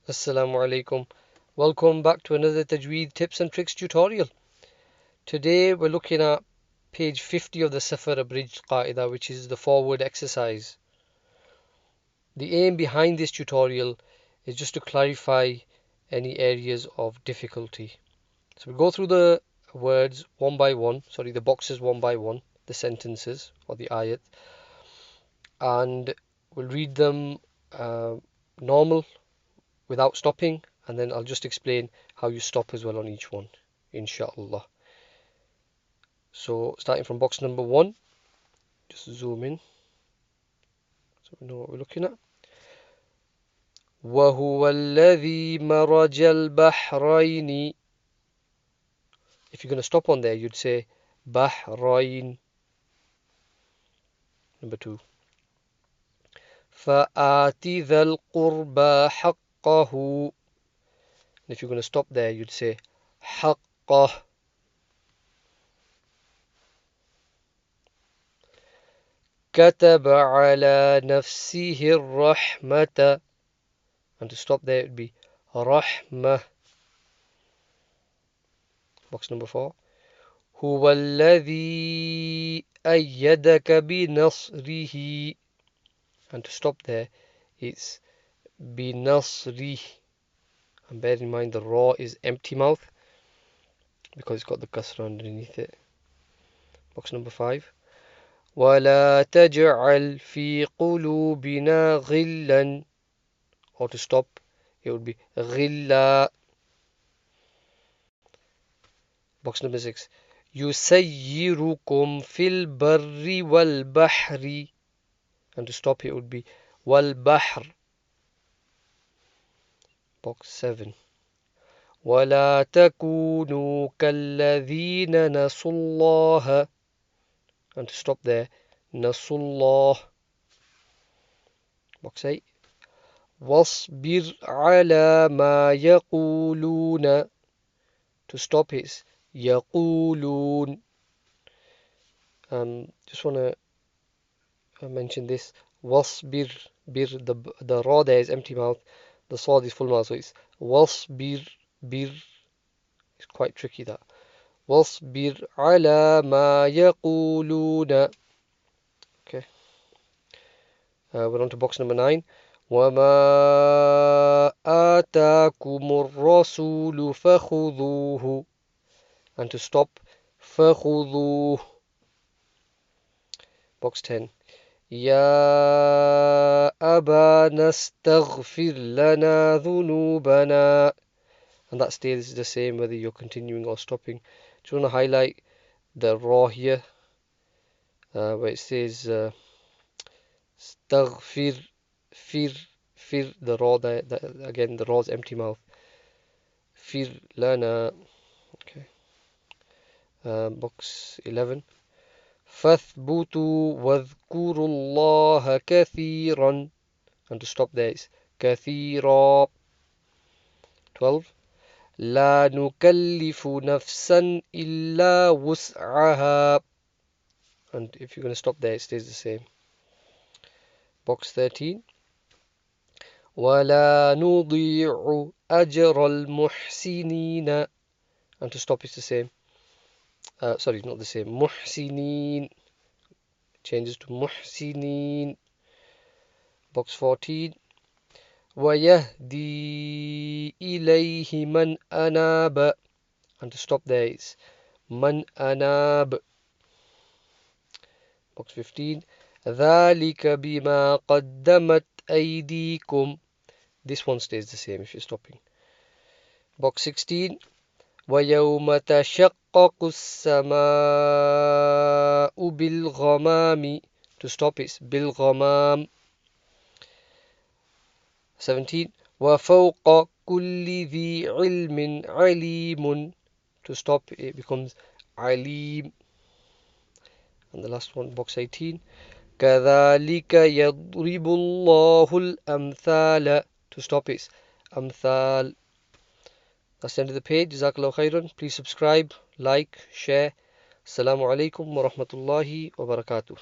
Assalaamu alaykum. Welcome back to another Tajweed tips and tricks tutorial. Today we're looking at page 50 of the Safar Abridged Qa'idah, which is the forward exercise. The aim behind this tutorial is just to clarify any areas of difficulty. So we go through the words one by one, the boxes one by one, the sentences or the ayat, and we'll read them normal without stopping, and then I'll just explain how you stop as well on each one, inshallah. So starting from box number 1, just zoom in so we know what we're looking at. وَهُوَ الَّذِي مَرَجَ الْبَحْرَيْنِ. If you're going to stop on there, you'd say بحرين. Number 2. فَآتِ ذَا الْقُرْبَى حَقَّهُ. If you're going to stop there, you'd say حَقَّهُ. كتب على نفسه الرحمة. And to stop there it would be رحمة. Box number 4. هو الذي أيدك بنصره. And to stop there it's بنصره. And bear in mind the ra is empty mouth because it's got the kasra underneath it. Box number 5. ولا تجعل في قلوبنا غلا. Or to stop it would be غلا. Box number 6. يسيركم في البر والبحر. And to stop it would be والبحر. Box 7. ولا تكونوا كالذين نسوا الله. And to stop there نسوا الله. Box 8. واصبر على ما يقولون. To stop it يقولون. Just want to mention this. واصبر, the ra there is empty mouth, the sad is full mouth, so it's واصبر, bir. It's quite tricky that. واصبر على ما يقولون. Okay. We're on to box number 9. وما آتاكم الرسول فخذوه. And to stop فخذوه. Box 10. يا أبانا استغفر لنا ذنوبنا. And that stays the same whether you're continuing or stopping. Just want to highlight the ra here where it says استغفر fir, the ra there, again the ra's empty mouth. Fir lana. Okay. Box 11. فاثبتوا واذكروا الله كثيرا. And to stop there is كثيرا. 12. لا نكلف نفسا إلا وسعها. And if you're going to stop there it stays the same. Box 13. ولا نضيع أجر المحسنين. And to stop it's the same. Sorry, not the same. محسنين changes to محسنين. Box 14. ويهدي إليه من أناب. And to stop there is من أناب. Box 15. ذلك بما قدمت أيديكم. This one stays the same if you're stopping. Box 16. ويوم تشقق السماء بالغمام. To stop it's بالغمام. 17. وفوق كل ذي علم عليم. To stop it becomes عليم. And the last one, box 18. كذلك يضرب الله الأمثال. To stop it's أمثال. That's the end of the page. Jazakallahu khairan. Please subscribe, like, share. Assalamu alaykum wa rahmatullahi wa barakatuh.